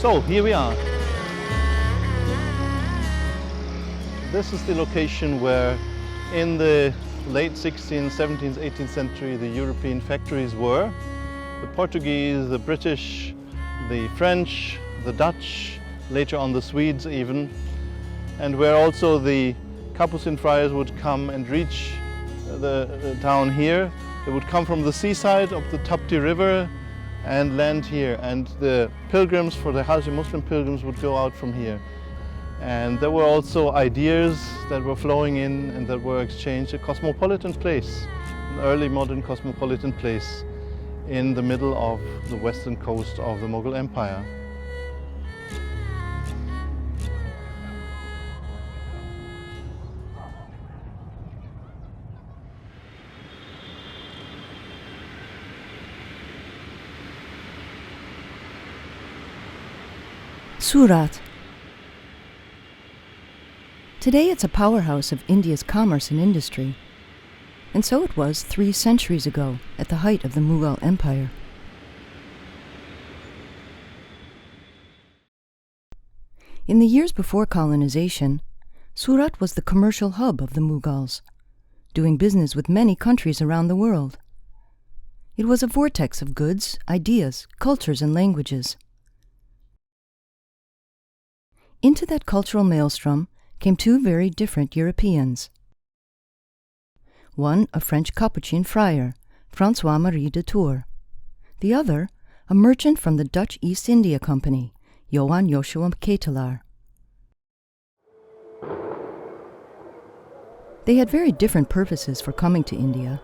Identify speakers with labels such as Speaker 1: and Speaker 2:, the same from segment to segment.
Speaker 1: So here we are. This is the location where in the late 16th, 17th, 18th century the European factories were. The Portuguese, the British, the French, the Dutch, later on the Swedes even, and where also the Capuchin friars would come and reach the town here. They would come from the seaside of the Tapti River and land here, and the pilgrims, for the Hajj Muslim pilgrims, would go out from here. And there were also ideas that were flowing in and that were exchanged. A cosmopolitan place, an early modern cosmopolitan place in the middle of the western coast of the Mughal Empire.
Speaker 2: Surat. Today it's a powerhouse of India's commerce and industry, and so it was 3 centuries ago at the height of the Mughal Empire. In the years before colonization, Surat was the commercial hub of the Mughals, doing business with many countries around the world. It was a vortex of goods, ideas, cultures, and languages. Into that cultural maelstrom came 2 very different Europeans. One, a French Capuchin friar, François-Marie de Tours. The other, a merchant from the Dutch East India Company, Johan Joshua Ketelaar. They had very different purposes for coming to India.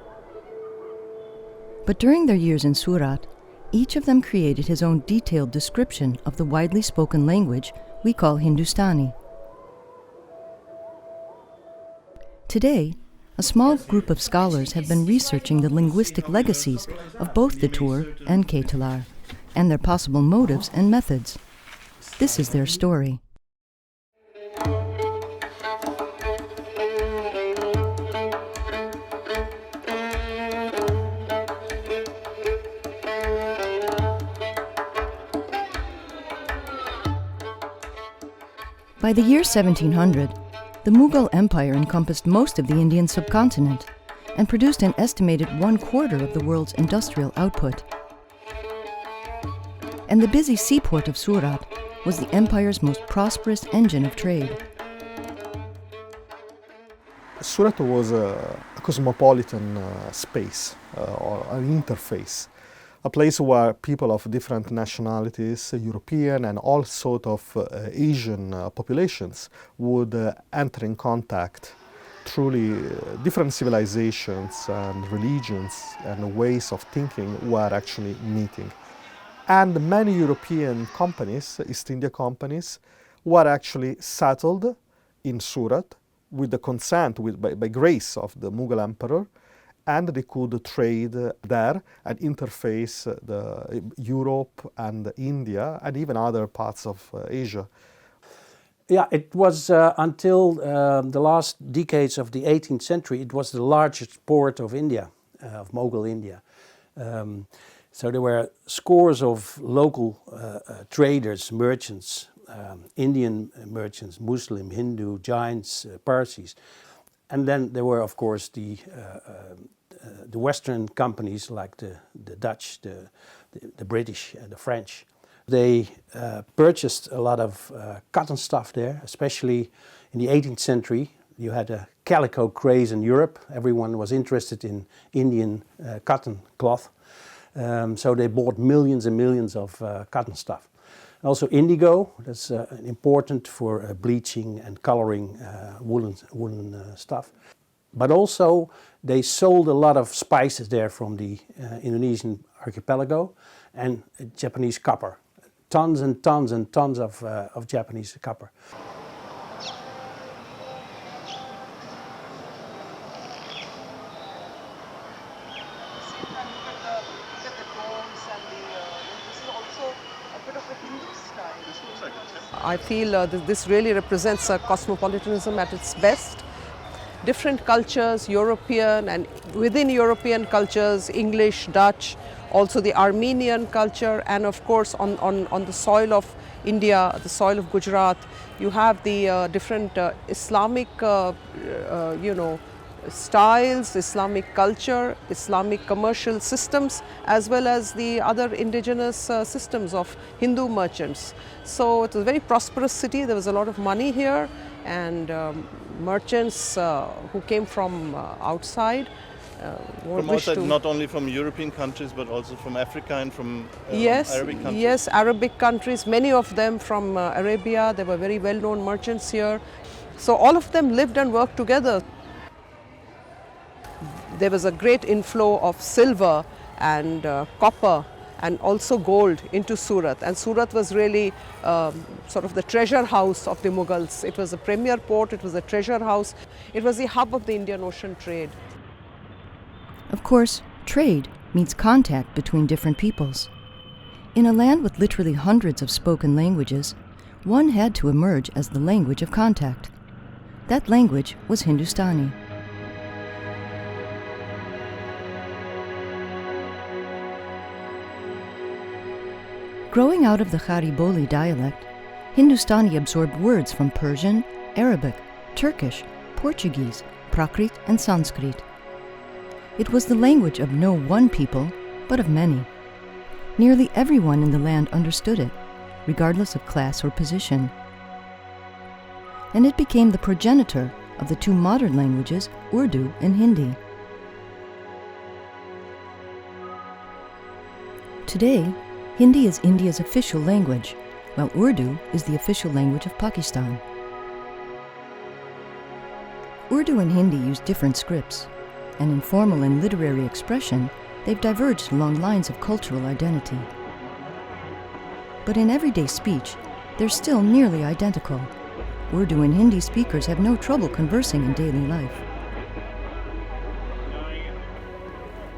Speaker 2: But during their years in Surat, each of them created his own detailed description of the widely spoken language we call Hindustani. Today, a small group of scholars have been researching the linguistic legacies of both de Tours and Ketelaar, and their possible motives and methods. This is their story. By the year 1700, the Mughal Empire encompassed most of the Indian subcontinent and produced an estimated 1/4 of the world's industrial output. And the busy seaport of Surat was the empire's most prosperous engine of trade.
Speaker 3: Surat was a cosmopolitan space or an interface. A place where people of different nationalities, European and all sort of Asian populations would enter in contact. Truly different civilizations and religions and ways of thinking were actually meeting. And many European companies, East India companies, were actually settled in Surat with the consent, by grace of the Mughal emperor, and they could trade there and interface Europe and India and even other parts of Asia.
Speaker 4: Yeah, it was until the last decades of the 18th century, it was the largest port of India, of Mughal India. So there were scores of local traders, merchants, Indian merchants, Muslim, Hindu, Jains, Parsis. And then there were, of course, the Western companies like the Dutch, the British, and the French. They purchased a lot of cotton stuff there, especially in the 18th century. You had a calico craze in Europe. Everyone was interested in Indian cotton cloth. So they bought millions and millions of cotton stuff. Also indigo, that's important for bleaching and coloring woolen stuff. But also they sold a lot of spices there from the Indonesian archipelago and Japanese copper. Tons and tons and tons of Japanese copper.
Speaker 5: I feel this really represents a cosmopolitanism at its best. Different cultures, European and within European cultures, English, Dutch, also the Armenian culture, and of course on the soil of India, the soil of Gujarat. You have the different Islamic, styles, Islamic culture, Islamic commercial systems, as well as the other indigenous systems of Hindu merchants. So it was a very prosperous city. There was a lot of money here, and merchants who came from outside
Speaker 1: from outside, not only from European countries, but also from Africa and from Arabic countries.
Speaker 5: Yes, Arabic countries, many of them from Arabia. There were very well-known merchants here. So all of them lived and worked together. There was a great inflow of silver and copper and also gold into Surat. And Surat was really sort of the treasure house of the Mughals. It was a premier port, it was a treasure house. It was the hub of the Indian Ocean trade.
Speaker 2: Of course, trade means contact between different peoples. In a land with literally hundreds of spoken languages, one had to emerge as the language of contact. That language was Hindustani. Growing out of the Khariboli dialect, Hindustani absorbed words from Persian, Arabic, Turkish, Portuguese, Prakrit, and Sanskrit. It was the language of no one people, but of many. Nearly everyone in the land understood it, regardless of class or position. And it became the progenitor of the two modern languages, Urdu and Hindi. Today, Hindi is India's official language, while Urdu is the official language of Pakistan. Urdu and Hindi use different scripts, and in formal and literary expression, they've diverged along lines of cultural identity. But in everyday speech, they're still nearly identical. Urdu and Hindi speakers have no trouble conversing in daily life.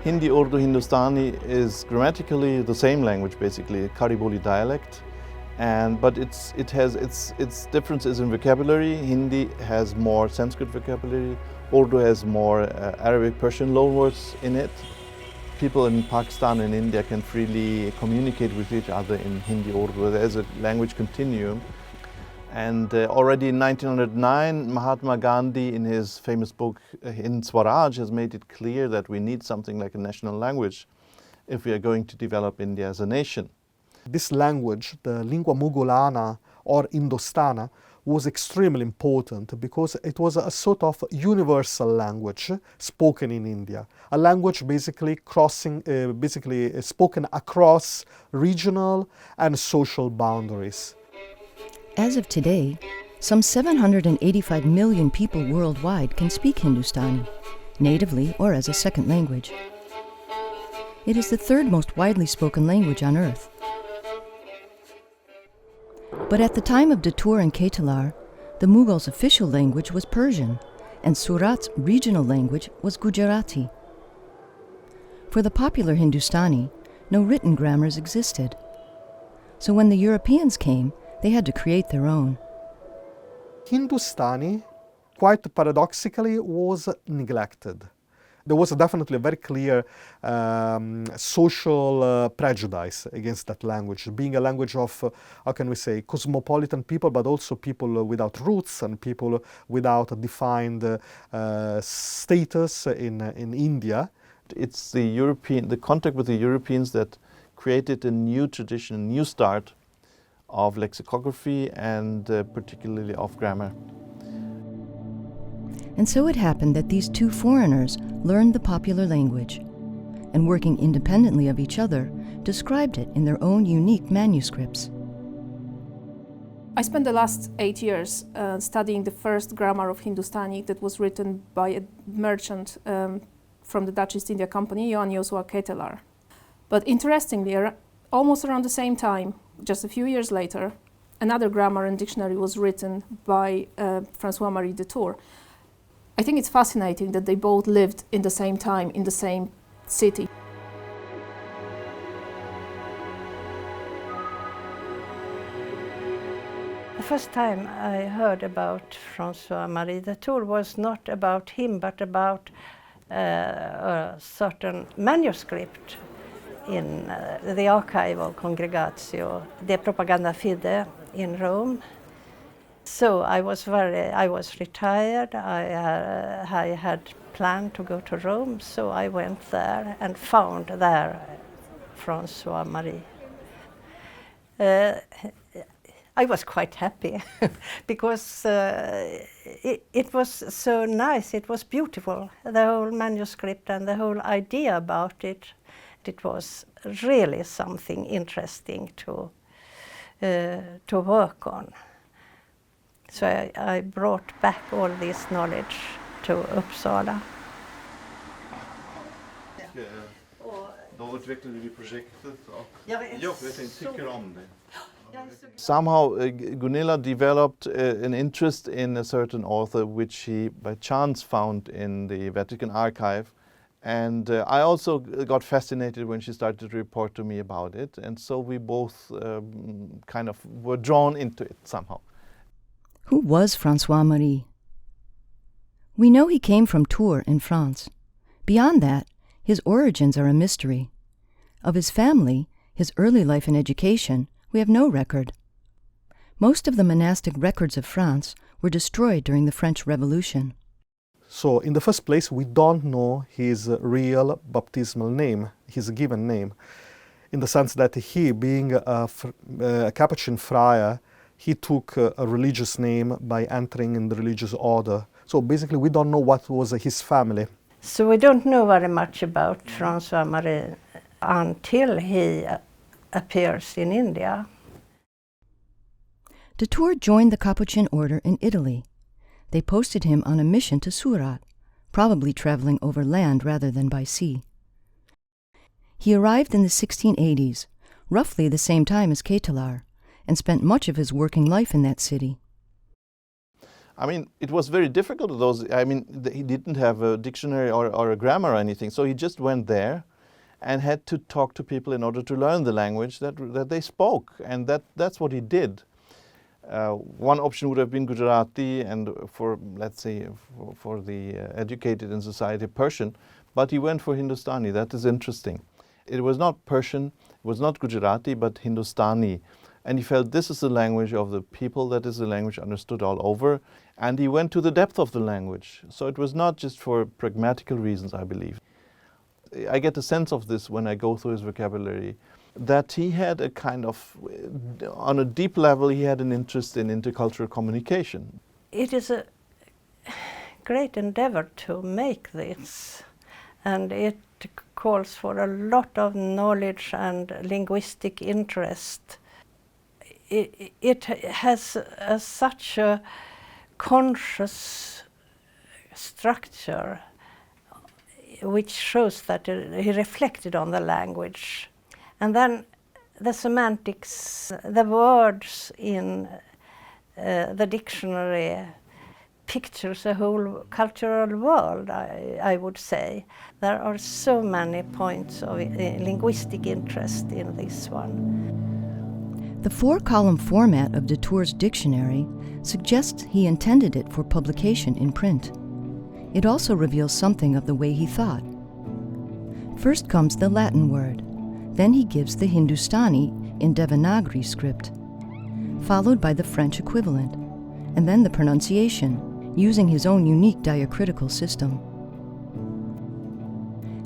Speaker 1: Hindi, Urdu, Hindustani is grammatically the same language, basically, a Khariboli dialect, but it has its differences in vocabulary. Hindi has more Sanskrit vocabulary, Urdu has more Arabic, Persian loanwords in it. People in Pakistan and India can freely communicate with each other in Hindi, Urdu. There's a language continuum. And already in 1909, Mahatma Gandhi, in his famous book Hind Swaraj, has made it clear that we need something like a national language if we are going to develop India as a nation.
Speaker 3: This language, the lingua mugolana or Indostana, was extremely important because it was a sort of universal language spoken in India. A language basically spoken across regional and social boundaries.
Speaker 2: As of today, some 785 million people worldwide can speak Hindustani, natively or as a second language. It is the third most widely spoken language on earth. But at the time of Datur and Ketalar, the Mughals' official language was Persian, and Surat's regional language was Gujarati. For the popular Hindustani, no written grammars existed. So when the Europeans came, they had to create their own.
Speaker 3: Hindustani, quite paradoxically, was neglected. There was definitely a very clear social prejudice against that language, being a language of, how can we say, cosmopolitan people, but also people without roots and people without a defined status in India.
Speaker 1: It's the contact with the Europeans that created a new tradition, a new start of lexicography and particularly of grammar.
Speaker 2: And so it happened that these two foreigners learned the popular language, and working independently of each other, described it in their own unique manuscripts.
Speaker 6: I spent the last 8 years studying the first grammar of Hindustani that was written by a merchant from the Dutch East India Company, Johan Joshua Ketalar. But interestingly, almost around the same time, just a few years later, another grammar and dictionary was written by François-Marie Detour. I think it's fascinating that they both lived in the same time, in the same city.
Speaker 7: The first time I heard about François-Marie Detour was not about him, but about a certain manuscript in the archive of Congregatio de Propaganda Fide in Rome. So I was retired. I had planned to go to Rome, so I went there and found there François Marie. I was quite happy because it was so nice, it was beautiful, the whole manuscript and the whole idea about it. It was really something interesting to work on. So I brought back all this knowledge to Uppsala.
Speaker 1: Då utvecklade vi projektet och
Speaker 7: jag
Speaker 1: tycker om det. Somehow Gunilla developed an interest in a certain author which she by chance found in the Vatican archive, and I also got fascinated when she started to report to me about it, and so we both kind of were drawn into it somehow.
Speaker 2: Who was François Marie? We know he came from Tours in France. Beyond that, his origins are a mystery. Of his family, his early life and education, we have no record. Most of the monastic records of France were destroyed during the French Revolution.
Speaker 3: So in the first place, we don't know his real baptismal name, his given name, in the sense that he, being a Capuchin friar, he took a religious name by entering in the religious order. So basically we don't know what was his family.
Speaker 7: So we don't know very much about François Marie until he appears in India.
Speaker 2: De Tours joined the Capuchin order in Italy. They posted him on a mission to Surat, probably traveling over land rather than by sea. He arrived in the 1680s, roughly the same time as Ketelaar, and spent much of his working life in that city.
Speaker 1: I mean, it was very difficult. He didn't have a dictionary or a grammar or anything, so he just went there and had to talk to people in order to learn the language that they spoke, and that's what he did. One option would have been Gujarati, and for, let's say, for the educated in society, Persian, but he went for Hindustani. That is interesting. It was not Persian, it was not Gujarati, but Hindustani. And he felt this is the language of the people, that is the language understood all over, and he went to the depth of the language. So it was not just for pragmatical reasons, I believe. I get a sense of this when I go through his vocabulary, that he had a kind of, on a deep level, he had an interest in intercultural communication.
Speaker 7: It is a great endeavor to make this, and it calls for a lot of knowledge and linguistic interest. It has such a conscious structure which shows that he reflected on the language. And then the semantics, the words in the dictionary pictures a whole cultural world, I would say. There are so many points of linguistic interest in this one.
Speaker 2: The 4-column format of de Tours' dictionary suggests he intended it for publication in print. It also reveals something of the way he thought. First comes the Latin word, then he gives the Hindustani in Devanagari script, followed by the French equivalent, and then the pronunciation, using his own unique diacritical system.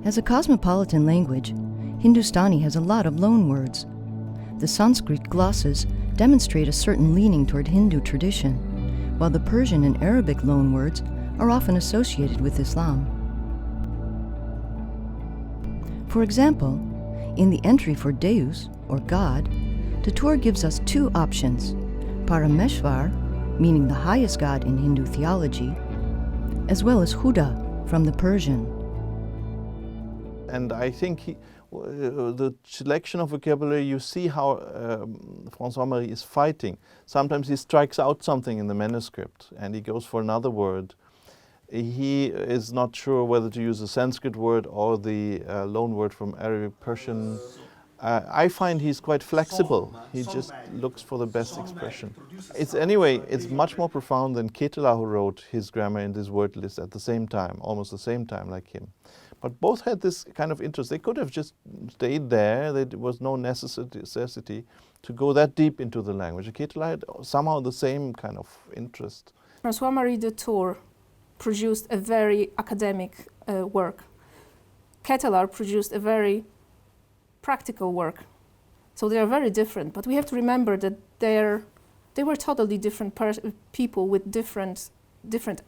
Speaker 2: As a cosmopolitan language, Hindustani has a lot of loan words. The Sanskrit glosses demonstrate a certain leaning toward Hindu tradition, while the Persian and Arabic loanwords are often associated with Islam. For example, in the entry for Deus, or God, de Tours gives us two options, Parameshvar, meaning the highest God in Hindu theology, as well as Huda from the Persian.
Speaker 1: And I think the selection of vocabulary, you see how François Marie is fighting. Sometimes he strikes out something in the manuscript and he goes for another word. He is not sure whether to use a Sanskrit word or the loan word from Arabic Persian. I find he's quite flexible. He just looks for the best expression. It's much more profound than Ketela, who wrote his grammar in this word list at the same time, almost the same time like him. But both had this kind of interest. They could have just stayed there. There was no necessity to go that deep into the language. Ketela had somehow the same kind of interest.
Speaker 6: François-Marie de Tours produced a very academic work. Ketelaar produced a very practical work. So they are very different, but we have to remember that they were totally different people with different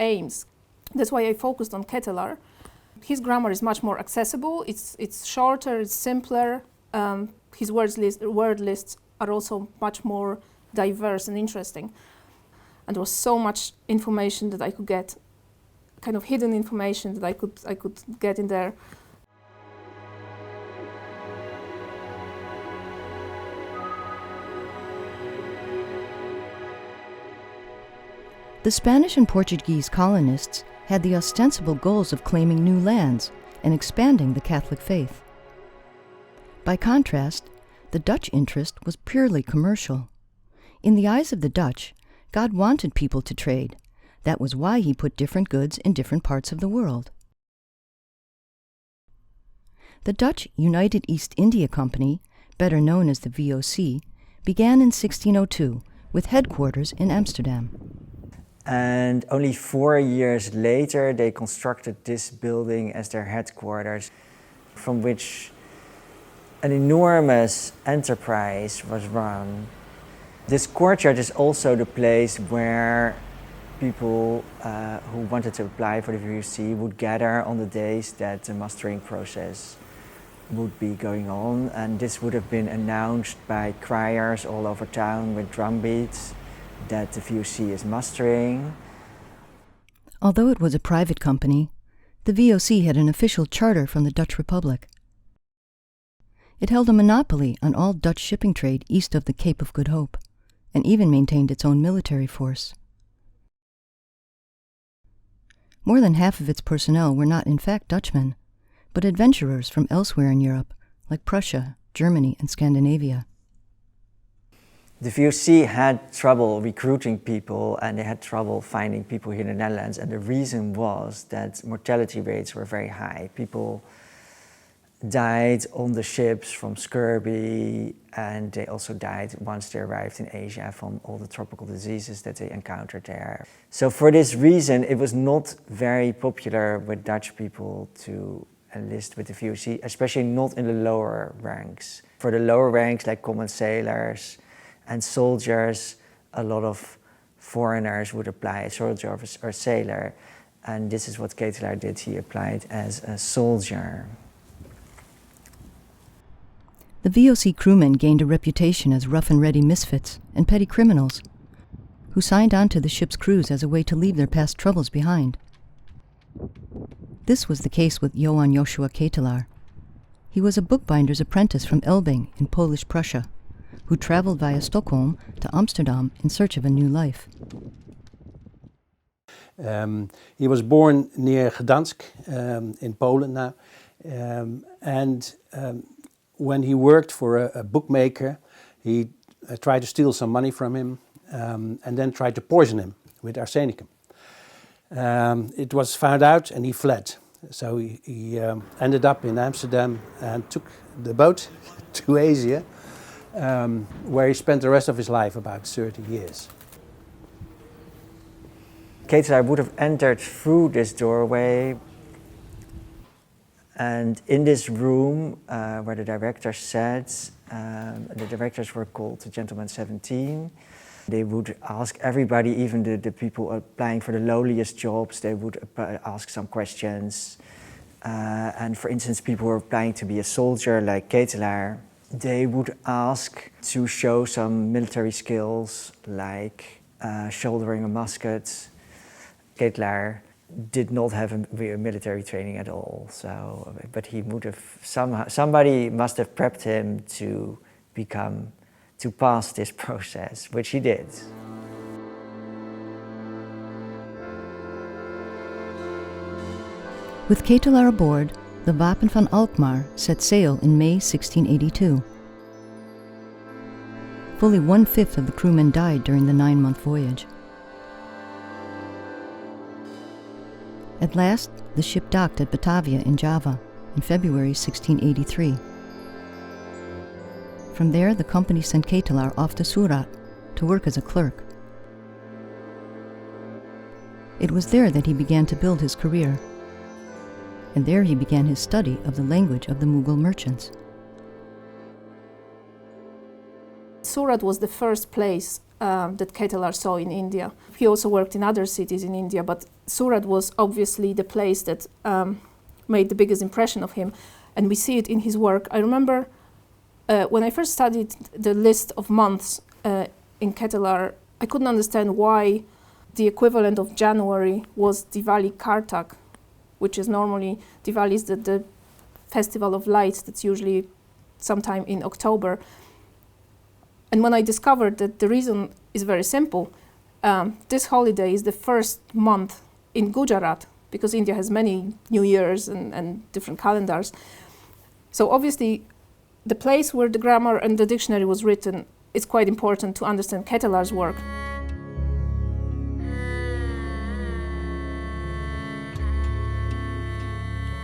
Speaker 6: aims. That's why I focused on Ketelaar. His grammar is much more accessible, it's shorter, it's simpler. His word lists are also much more diverse and interesting. And there was so much information that I could get, kind of hidden information that I could get in there.
Speaker 2: The Spanish and Portuguese colonists had the ostensible goals of claiming new lands and expanding the Catholic faith. By contrast, the Dutch interest was purely commercial. In the eyes of the Dutch, God wanted people to trade. That was why he put different goods in different parts of the world. The Dutch United East India Company, better known as the VOC, began in 1602 with headquarters in Amsterdam.
Speaker 8: And only 4 years later, they constructed this building as their headquarters, from which an enormous enterprise was run. This courtyard is also the place where people who wanted to apply for the VOC would gather on the days that the mustering process would be going on. And this would have been announced by criers all over town with drum beats that the VOC is mustering.
Speaker 2: Although it was a private company, the VOC had an official charter from the Dutch Republic. It held a monopoly on all Dutch shipping trade east of the Cape of Good Hope, and even maintained its own military force. More than half of its personnel were not in fact Dutchmen, but adventurers from elsewhere in Europe, like Prussia, Germany, and Scandinavia.
Speaker 8: The VOC had trouble recruiting people, and they had trouble finding people here in the Netherlands, and the reason was that mortality rates were very high. People died on the ships from scurvy, and they also died once they arrived in Asia from all the tropical diseases that they encountered there. So for this reason, it was not very popular with Dutch people to enlist with the VOC, especially not in the lower ranks. For the lower ranks, like common sailors and soldiers, a lot of foreigners would apply as soldier or sailor, and this is what Ketelaar did. He applied as a soldier.
Speaker 2: The VOC crewmen gained a reputation as rough-and-ready misfits and petty criminals who signed on to the ship's crews as a way to leave their past troubles behind. This was the case with Johan Joshua Ketelaar. He was a bookbinder's apprentice from Elbing in Polish Prussia, who traveled via Stockholm to Amsterdam in search of a new life.
Speaker 4: He was born near Gdansk in Poland now, and when he worked for a bookmaker, he tried to steal some money from him and then tried to poison him with arsenicum. It was found out and he fled. So he ended up in Amsterdam and took the boat to Asia, where he spent the rest of his life, about 30 years.
Speaker 8: Ketelaar would have entered through this doorway, and in this room where the directors sat, the directors were called the Gentlemen 17. They would ask everybody, even the people applying for the lowliest jobs, they would ask some questions. And for instance, people who were applying to be a soldier like Ketelaar, they would ask to show some military skills, like shouldering a musket. Ketelaar did not have a military training at all, so but he would have somebody must have prepped him to pass this process, which he did.
Speaker 2: With Ketelaar aboard, the Wapen van Alkmaar set sail in May 1682. Fully 1/5 of the crewmen died during the 9-month voyage. At last, the ship docked at Batavia in Java in February 1683. From there, the company sent Ketelaar off to Surat to work as a clerk. It was there that he began to build his career, and there he began his study of the language of the Mughal merchants.
Speaker 6: Surat was the first place that Ketelaar saw in India. He also worked in other cities in India, but Surat was obviously the place that made the biggest impression of him, and we see it in his work. I remember when I first studied the list of months in Ketelaar, I couldn't understand why the equivalent of January was Diwali Kartak, which is normally, Diwali is the festival of lights that's usually sometime in October. And when I discovered that the reason is very simple, this holiday is the first month in Gujarat, because India has many New Years and different calendars. So obviously, the place where the grammar and the dictionary was written is quite important to understand Ketelaar's work.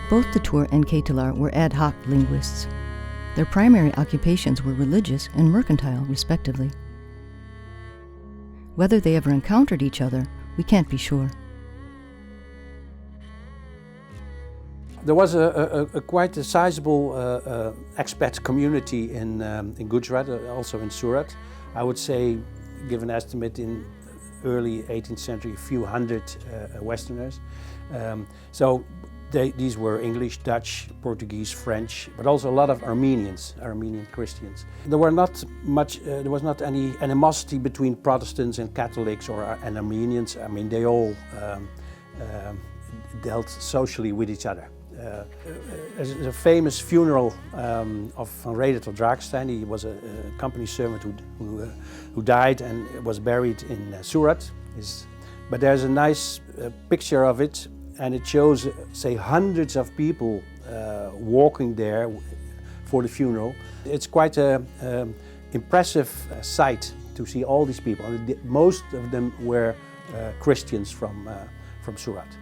Speaker 2: Both Datur and Ketelaar were ad hoc linguists. Their primary occupations were religious and mercantile, respectively. Whether they ever encountered each other, we can't be sure.
Speaker 4: There was quite a sizable expat community in Gujarat, also in Surat. I would say, give an estimate, in early 18th century, a few hundred Westerners. So these were English, Dutch, Portuguese, French, but also a lot of Armenian Christians. There was not any animosity between Protestants and Catholics and Armenians. I mean, they all dealt socially with each other. There's a famous funeral of Van Rede tot Draakstein. He was a company servant who died and was buried in Surat. But there's a nice picture of it, and it shows, say, hundreds of people walking there for the funeral. It's quite an impressive sight to see all these people. Most of them were Christians from Surat.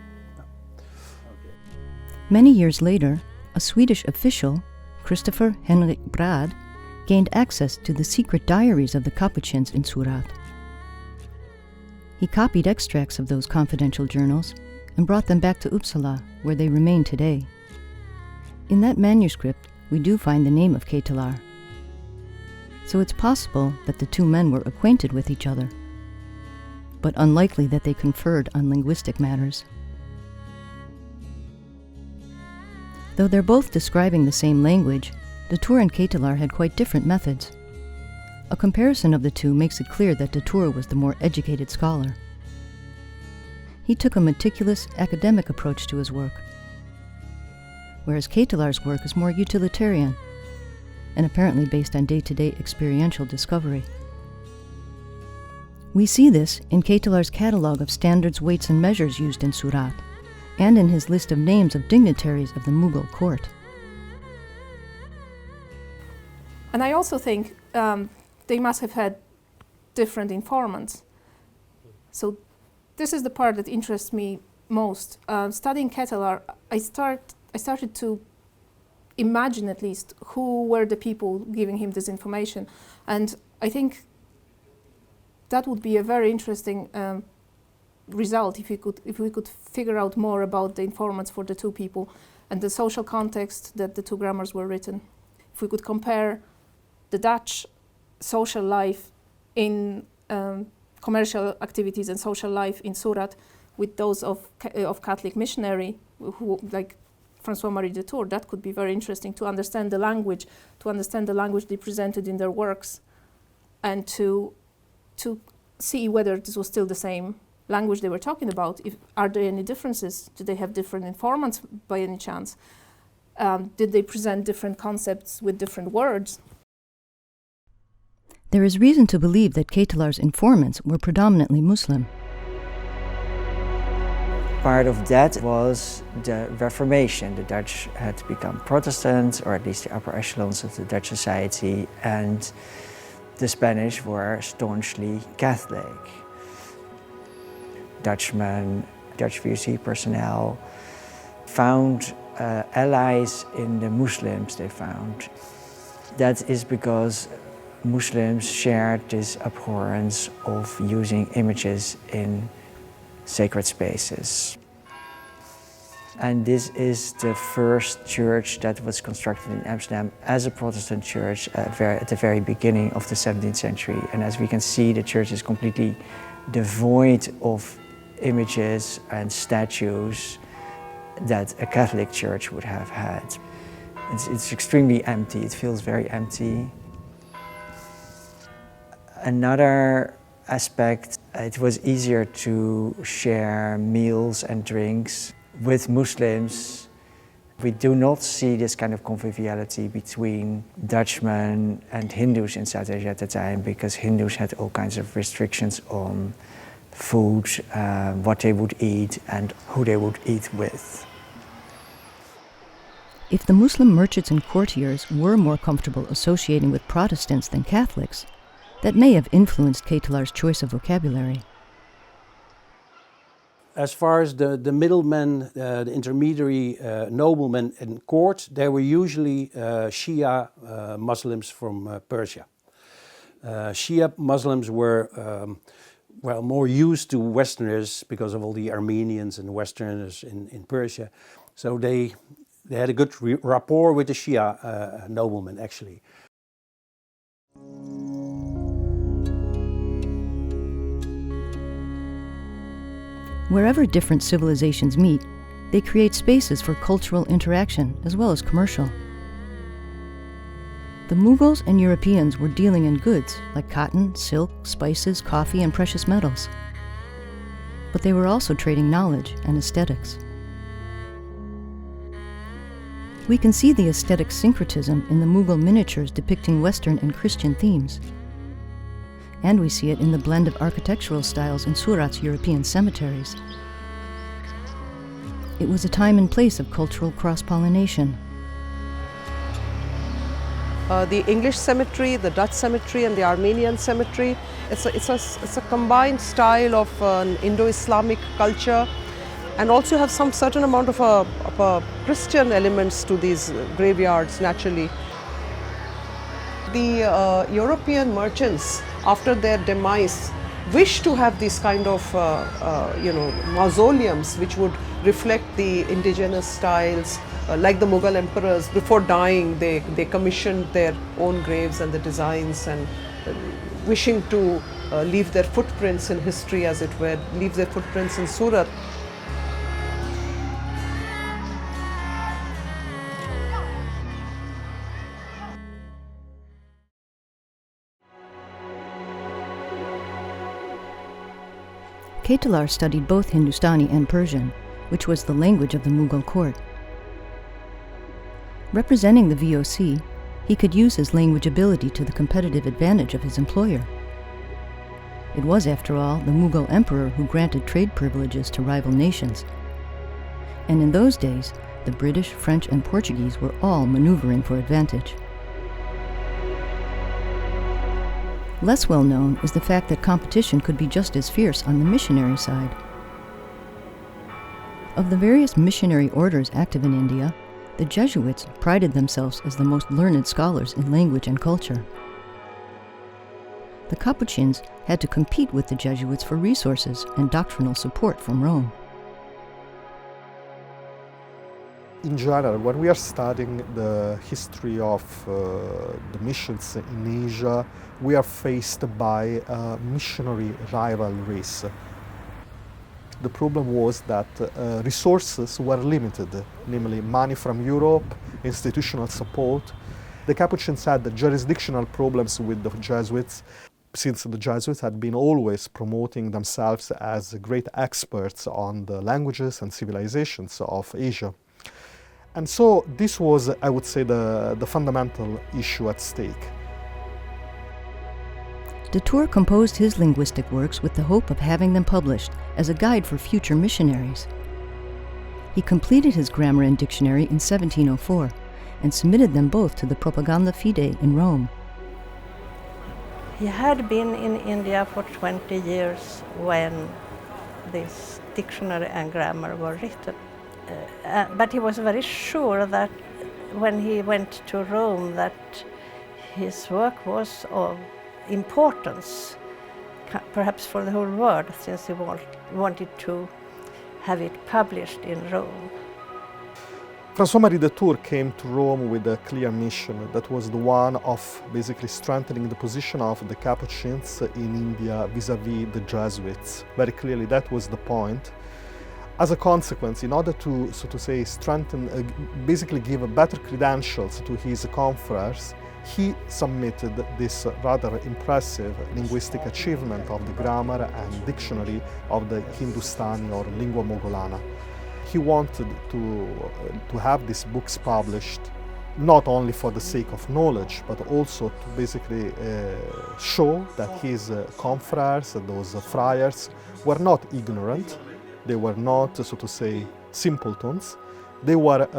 Speaker 2: Many years later, a Swedish official, Christopher Henrik Brad, gained access to the secret diaries of the Capuchins in Surat. He copied extracts of those confidential journals and brought them back to Uppsala, where they remain today. In that manuscript, we do find the name of Ketelaar. So it's possible that the two men were acquainted with each other, but unlikely that they conferred on linguistic matters. Though they're both describing the same language, Datur and Ketelaar had quite different methods. A comparison of the two makes it clear that Datur was the more educated scholar. He took a meticulous academic approach to his work, whereas Ketelaar's work is more utilitarian and apparently based on day-to-day experiential discovery. We see this in Ketelaar's catalogue of standards, weights, and measures used in Surat, and in his list of names of dignitaries of the Mughal court.
Speaker 6: And I also think they must have had different informants. So this is the part that interests me most. Studying Ketelaar, I started to imagine at least who were the people giving him this information. And I think that would be a very interesting result if we could figure out more about the informants for the two people and the social context that the two grammars were written. If we could compare the Dutch social life in commercial activities and social life in Surat with those of Catholic missionary, who like François-Marie Datur, that could be very interesting to understand the language they presented in their works, and to see whether this was still the same language they were talking about. Are there any differences? Did they have different informants by any chance? Did they present different concepts with different words?
Speaker 2: There is reason to believe that Ketelaar's informants were predominantly Muslim.
Speaker 8: Part of that was the Reformation. The Dutch had become Protestant, or at least the upper echelons of the Dutch society, and the Spanish were staunchly Catholic. Dutchmen, Dutch VOC personnel found allies in the Muslims they found. That is because Muslims shared this abhorrence of using images in sacred spaces. And this is the first church that was constructed in Amsterdam as a Protestant church at the very beginning of the 17th century. And as we can see, the church is completely devoid of images and statues that a Catholic church would have had. It's extremely empty, it feels very empty. Another aspect, it was easier to share meals and drinks. With Muslims, we do not see this kind of conviviality between Dutchmen and Hindus in South Asia at the time, because Hindus had all kinds of restrictions on food, what they would eat and who they would eat with.
Speaker 2: If the Muslim merchants and courtiers were more comfortable associating with Protestants than Catholics, that may have influenced Ketelaar's choice of vocabulary.
Speaker 4: As far as the middlemen, the intermediary noblemen in court, they were usually Shia Muslims from Persia. Shia Muslims were more used to Westerners because of all the Armenians and Westerners in Persia. So they had a good rapport with the Shia noblemen, actually.
Speaker 2: Wherever different civilizations meet, they create spaces for cultural interaction as well as commercial. The Mughals and Europeans were dealing in goods like cotton, silk, spices, coffee, and precious metals. But they were also trading knowledge and aesthetics. We can see the aesthetic syncretism in the Mughal miniatures depicting Western and Christian themes. And we see it in the blend of architectural styles in Surat's European cemeteries. It was a time and place of cultural cross-pollination.
Speaker 5: The English cemetery, the Dutch cemetery and the Armenian cemetery, it's a combined style of an Indo-Islamic culture, and also have some certain amount of Christian elements to these graveyards naturally. The European merchants, after their demise, wished to have these kind of mausoleums which would reflect the indigenous styles. Like the Mughal emperors, before dying, they commissioned their own graves and the designs, and wishing to leave their footprints in history, as it were, leave their footprints in Surat.
Speaker 2: Ketelaar studied both Hindustani and Persian, which was the language of the Mughal court. Representing the VOC, he could use his language ability to the competitive advantage of his employer. It was, after all, the Mughal emperor who granted trade privileges to rival nations. And in those days, the British, French, and Portuguese were all maneuvering for advantage. Less well known is the fact that competition could be just as fierce on the missionary side. Of the various missionary orders active in India, the Jesuits prided themselves as the most learned scholars in language and culture. The Capuchins had to compete with the Jesuits for resources and doctrinal support from Rome.
Speaker 3: In general, when we are studying the history of the missions in Asia, we are faced by missionary rivalries. The problem was that resources were limited, namely money from Europe, institutional support. The Capuchins had the jurisdictional problems with the Jesuits, since the Jesuits had been always promoting themselves as great experts on the languages and civilizations of Asia. And so this was, I would say, the fundamental issue at stake.
Speaker 2: De Tour composed his linguistic works with the hope of having them published as a guide for future missionaries. He completed his grammar and dictionary in 1704 and submitted them both to the Propaganda Fide in Rome.
Speaker 7: He had been in India for 20 years when this dictionary and grammar were written. But he was very sure that when he went to Rome that his work was of importance, perhaps for the whole world, since he wanted to have it published in Rome.
Speaker 3: François-Marie de Tours came to Rome with a clear mission that was the one of basically strengthening the position of the Capuchins in India vis-à-vis the Jesuits. Very clearly that was the point. As a consequence, in order to, so to say, strengthen, basically give better credentials to his confreres, he submitted this rather impressive linguistic achievement of the grammar and dictionary of the Hindustani or lingua mogolana. He wanted to have these books published not only for the sake of knowledge, but also to basically show that his confreres, those friars, were not ignorant. They were not, so to say, simpletons. They were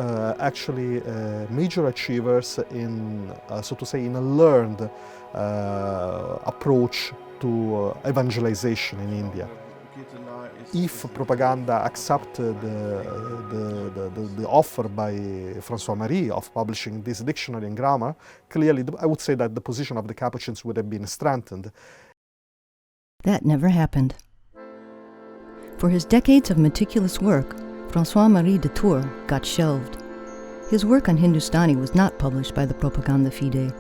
Speaker 3: actually major achievers in, so to say, in a learned approach to evangelization in India. If propaganda accepted the offer by François-Marie of publishing this dictionary and grammar, clearly I would say that the position of the Capuchins would have been strengthened.
Speaker 2: That never happened. For his decades of meticulous work, François-Marie de Tours got shelved. His work on Hindustani was not published by the Propaganda Fide.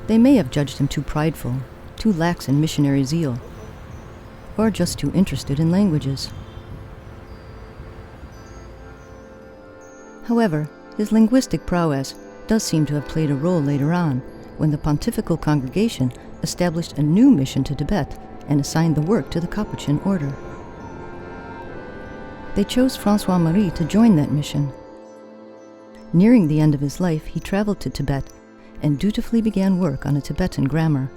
Speaker 2: They may have judged him too prideful, too lax in missionary zeal, or just too interested in languages. However, his linguistic prowess does seem to have played a role later on, when the Pontifical Congregation established a new mission to Tibet and assigned the work to the Capuchin order. They chose François-Marie to join that mission. Nearing the end of his life, he traveled to Tibet and dutifully began work on a Tibetan grammar.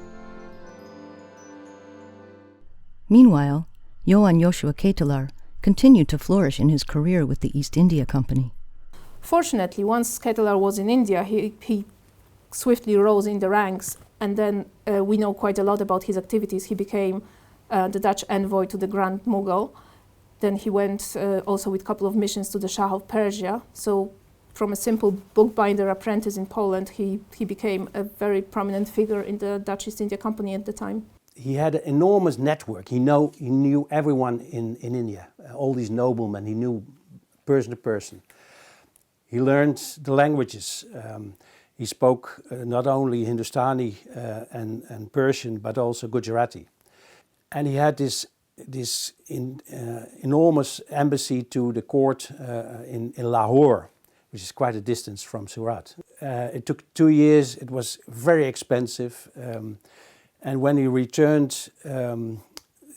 Speaker 2: Meanwhile, Johann Joshua Ketelar continued to flourish in his career with the East India Company.
Speaker 6: Fortunately, once Ketelar was in India, he swiftly rose in the ranks, and then we know quite a lot about his activities. He became the Dutch envoy to the Grand Mughal. Then he went also with a couple of missions to the Shah of Persia. So from a simple bookbinder apprentice in Poland, he became a very prominent figure in the Dutch East India Company at the time.
Speaker 4: He had an enormous network. He knew everyone in India, all these noblemen. He knew person to person. He learned the languages. He spoke not only Hindustani and Persian, but also Gujarati. And he had this enormous embassy to the court in Lahore, which is quite a distance from Surat. It took 2 years. It was very expensive. And when he returned,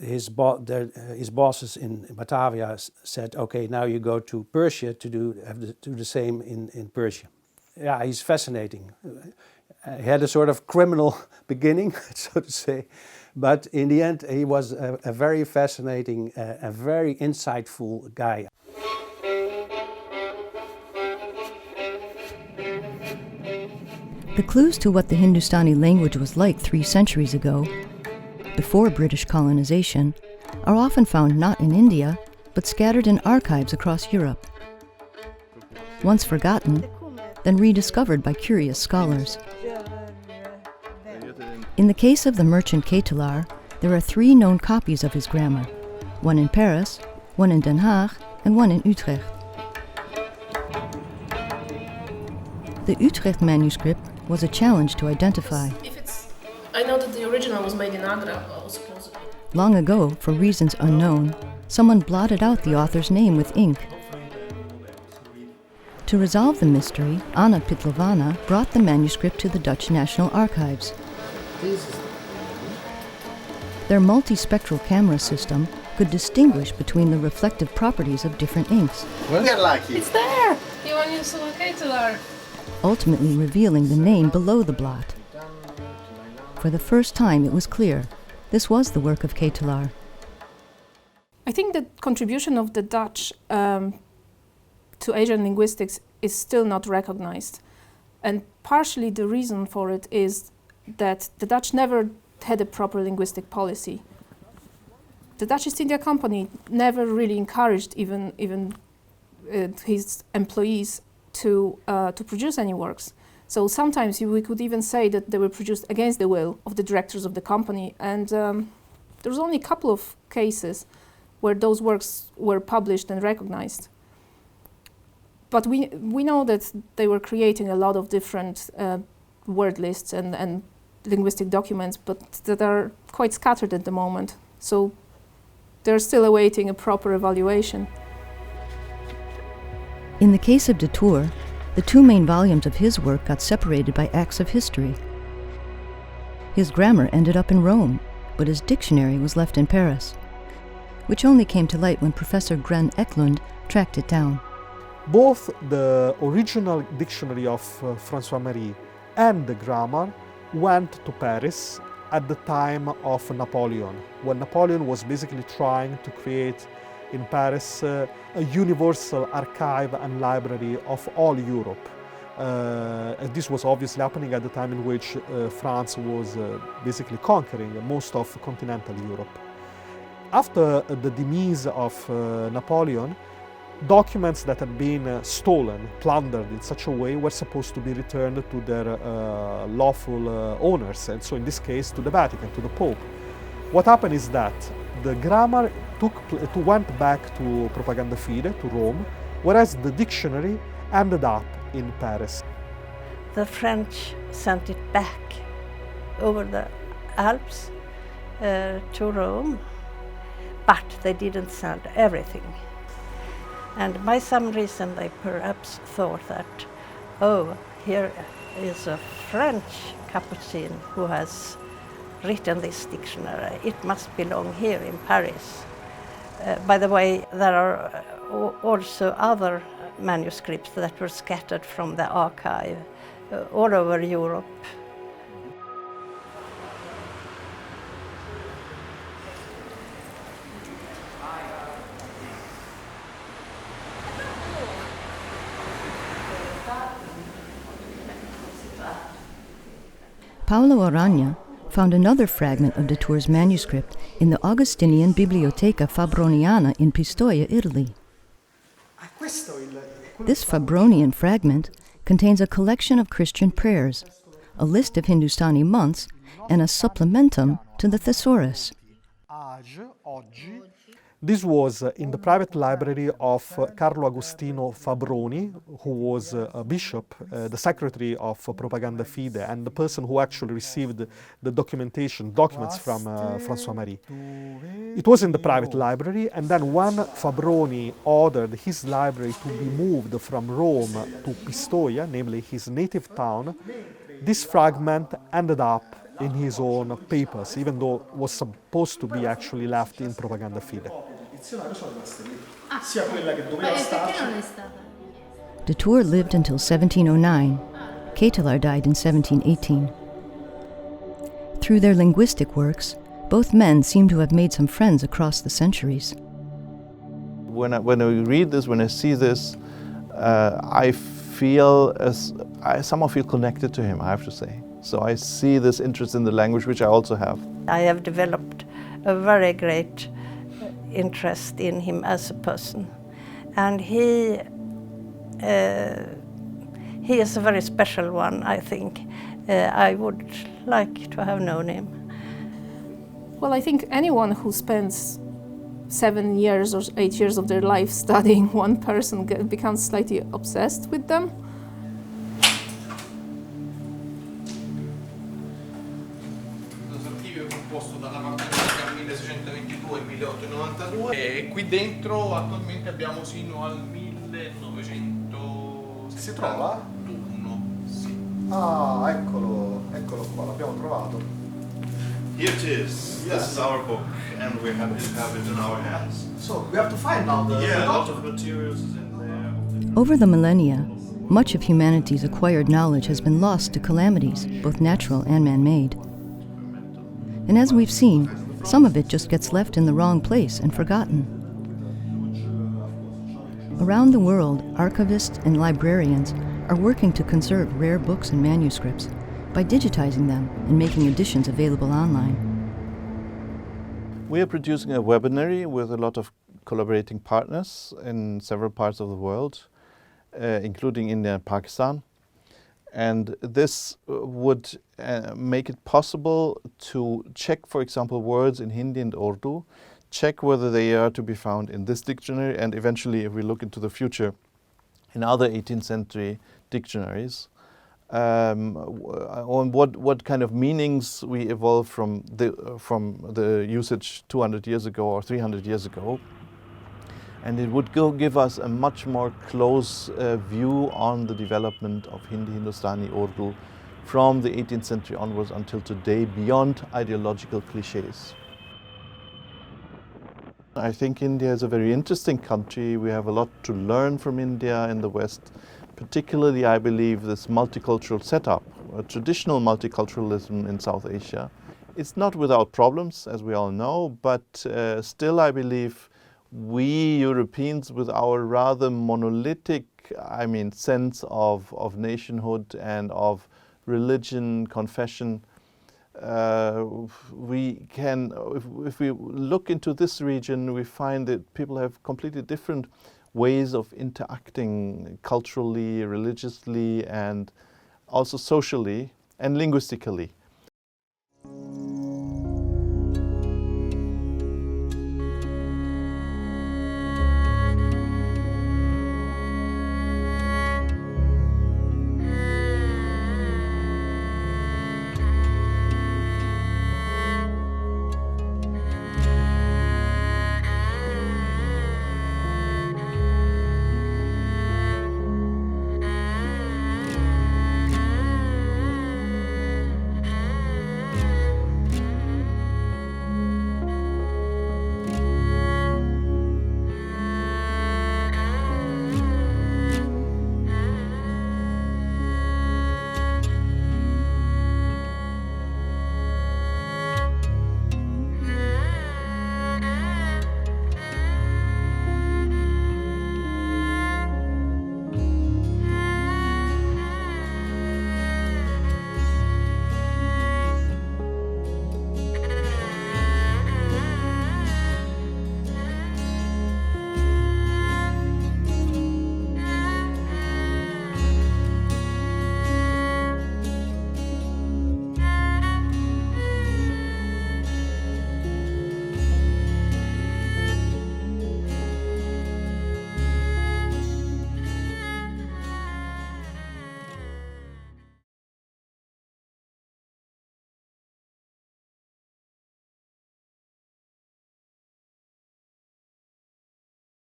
Speaker 4: his bosses in Batavia said, "Okay, now you go to Persia to do the same in Persia." Yeah, he's fascinating. He had a sort of criminal beginning, so to say, but in the end, he was a very fascinating, a very insightful guy.
Speaker 2: The clues to what the Hindustani language was like 3 centuries ago, before British colonization, are often found not in India, but scattered in archives across Europe. Once forgotten, then rediscovered by curious scholars. In the case of the merchant Ketelar, there are 3 known copies of his grammar, one in Paris, one in Den Haag, and one in Utrecht. The Utrecht manuscript was a challenge to identify.
Speaker 6: I know that the original was made in Agra, supposedly.
Speaker 2: Long ago, for reasons unknown, someone blotted out the author's name with ink. To resolve the mystery, Anna Pitlovana brought the manuscript to the Dutch National Archives. Their multispectral camera system could distinguish between the reflective properties of different inks.
Speaker 6: It's there! Johann Joshua Ketelar.
Speaker 2: Ultimately revealing the name below the blot. For the first time, it was clear this was the work of Ketelar.
Speaker 6: I think the contribution of the Dutch to Asian linguistics is still not recognized. And partially the reason for it is that the Dutch never had a proper linguistic policy. The Dutch East India Company never really encouraged even his employees to produce any works. So sometimes we could even say that they were produced against the will of the directors of the company. And there was only a couple of cases where those works were published and recognized. But we know that they were creating a lot of different word lists and linguistic documents, but that are quite scattered at the moment. So they're still awaiting a proper evaluation.
Speaker 2: In the case of de Tour, the two main volumes of his work got separated by acts of history. His grammar ended up in Rome, but his dictionary was left in Paris, which only came to light when Professor Gren Eklund tracked it down.
Speaker 3: Both the original dictionary of François Marie and the grammar went to Paris at the time of Napoleon, when Napoleon was basically trying to create in Paris a universal archive and library of all Europe. And this was obviously happening at the time in which France was basically conquering most of continental Europe. After the demise of Napoleon, documents that had been stolen, plundered in such a way, were supposed to be returned to their lawful owners, and so in this case to the Vatican, to the Pope. What happened is that the grammar went back to Propaganda Fide, to Rome, whereas the dictionary ended up in Paris.
Speaker 7: The French sent it back over the Alps to Rome, but they didn't send everything. And by some reason they perhaps thought that, oh, here is a French Capuchin who has written this dictionary. It must belong here in Paris. By the way, there are also other manuscripts that were scattered from the archive all over Europe.
Speaker 2: Paolo Aragna found another fragment of de Tour's manuscript in the Augustinian Biblioteca Fabroniana in Pistoia, Italy. This Fabronian fragment contains a collection of Christian prayers, a list of Hindustani months, and a supplementum to the Thesaurus.
Speaker 3: This was in the private library of Carlo Agostino Fabroni, who was a bishop, the secretary of Propaganda Fide, and the person who actually received the documents from François Marie. It was in the private library, and then when Fabroni ordered his library to be moved from Rome to Pistoia, namely his native town, this fragment ended up in his own papers, even though it was supposed to be actually left in Propaganda Fide.
Speaker 2: De Tour lived until 1709. Ketelaar died in 1718. Through their linguistic works, both men seem to have made some friends across the centuries.
Speaker 1: When I read this, when I see this, I somehow feel connected to him, I have to say. So I see this interest in the language, which I also have.
Speaker 7: I have developed a very great interest in him as a person. And he is a very special one, I think. I would like to have known him.
Speaker 6: Well, I think anyone who spends 7 years or 8 years of their life studying one person becomes slightly obsessed with them.
Speaker 9: E qui dentro attualmente abbiamo sino al 1900.
Speaker 3: Si trova?
Speaker 9: Sì.
Speaker 3: Ah, eccolo qua, l'abbiamo trovato.
Speaker 1: Here it is.
Speaker 3: Yeah.
Speaker 1: This is our book, and we're happy to have it in our hands.
Speaker 3: So we have to find now the
Speaker 1: Yeah, a lot of materials is in there.
Speaker 2: Over the millennia, much of humanity's acquired knowledge has been lost to calamities, both natural and man-made. And as we've seen, some of it just gets left in the wrong place and forgotten. Around the world, archivists and librarians are working to conserve rare books and manuscripts, by digitizing them and making editions available online.
Speaker 1: We are producing a webinary with a lot of collaborating partners in several parts of the world, including India and Pakistan. And this would make it possible to check, for example, words in Hindi and Urdu, check whether they are to be found in this dictionary, and eventually, if we look into the future, in other 18th century dictionaries, on what kind of meanings we evolved from the usage 200 years ago or 300 years ago. And it would give us a much more close view on the development of Hindi, Hindustani, Urdu from the 18th century onwards until today, beyond ideological cliches. I think India is a very interesting country. We have a lot to learn from India in the West. Particularly, I believe, this multicultural setup, a traditional multiculturalism in South Asia. It's not without problems, as we all know, but still I believe we Europeans, with our rather monolithic, sense of nationhood and of religion, confession, we can, if we look into this region, we find that people have completely different ways of interacting culturally, religiously, and also socially and linguistically.